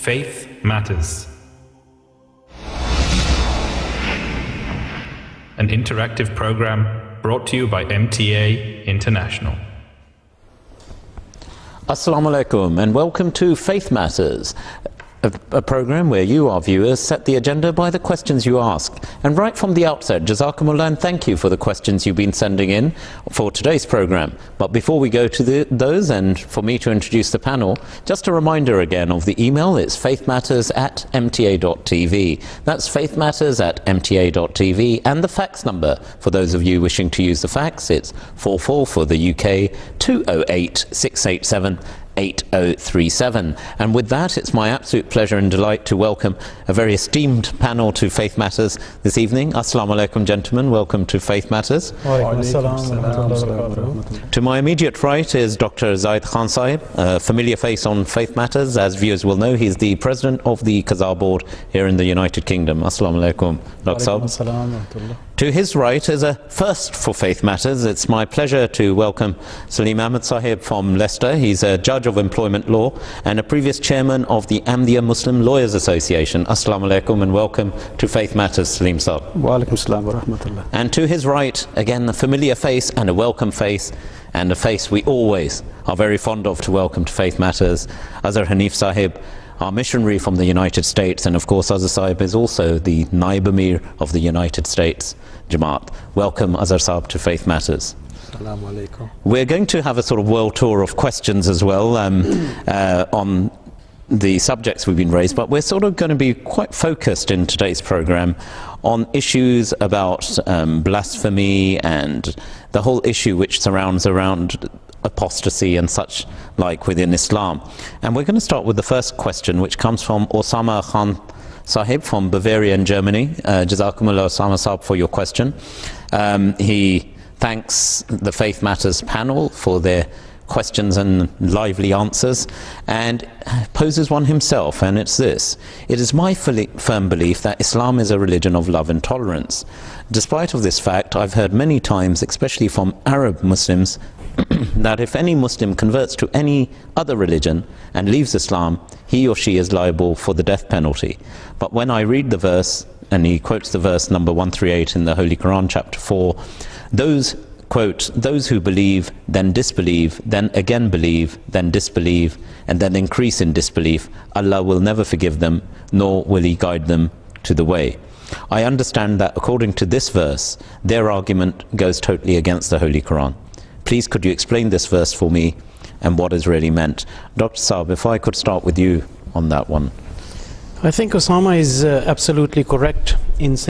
Faith Matters. An interactive program brought to you by MTA International. Assalamu alaikum and welcome to Faith Matters, a program where you, our viewers, set the agenda by the questions you ask. And right from the outset, Jazakumullah, and thank you for the questions you've been sending in for today's program. But before we go to those, and for me to introduce the panel, just a reminder again of the email. It's faithmatters@mta.tv. That's faithmatters@mta.tv. And the fax number, for those of you wishing to use the fax, it's 44 for the UK, 208 687 8037. And with that, it's my absolute pleasure and delight to welcome a very esteemed panel to Faith Matters this evening. Assalamu alaikum, gentlemen. Welcome to Faith Matters. To my immediate right is Dr. Zaid Khan Sahib, a familiar face on Faith Matters. As viewers will know, he's the president of the Qaza board here in the United Kingdom. Assalamu alaikum, Dr. Sahib. To his right is a first for Faith Matters. It's my pleasure to welcome Salim Ahmed Sahib from Leicester. He's a judge of employment law and a previous chairman of the Ahmadiyya Muslim Lawyers Association. Assalamu alaikum and welcome to Faith Matters, Salim Sahib. Wa alaikum assalam wa rahmatullah. And to his right, again, a familiar face and a welcome face, and a face we always are very fond of to welcome to Faith Matters, Azhar Hanif Sahib, our missionary from the United States, and of course Azhar Sahib is also the Naib Amir of the United States Jamaat. Welcome, Azhar Sahib, to Faith Matters. Assalamu alaikum. We're going to have a sort of world tour of questions as well on the subjects we've been raised, but we're sort of going to be quite focused in today's program on issues about blasphemy and the whole issue which surrounds around apostasy and such like within Islam. And we're going to start with the first question, which comes from Osama Khan Sahib from Bavaria in Germany. Jazakumullah, Osama Sahib, for your question. He thanks the Faith Matters panel for their questions and lively answers, and poses one himself, and it's this: it is my firm belief that Islam is a religion of love and tolerance. Despite of this fact, I've heard many times, especially from Arab Muslims, that if any Muslim converts to any other religion and leaves Islam, he or she is liable for the death penalty. But when I read the verse, and he quotes the verse number 138 in the Holy Quran, chapter 4, those, quote, those who believe, then disbelieve, then again believe, then disbelieve, and then increase in disbelief, Allah will never forgive them, nor will He guide them to the way. I understand that according to this verse, their argument goes totally against the Holy Quran. Please could you explain this verse for me and what is really meant? Dr. Saab, if I could start with you on that one. I think Osama is absolutely correct in saying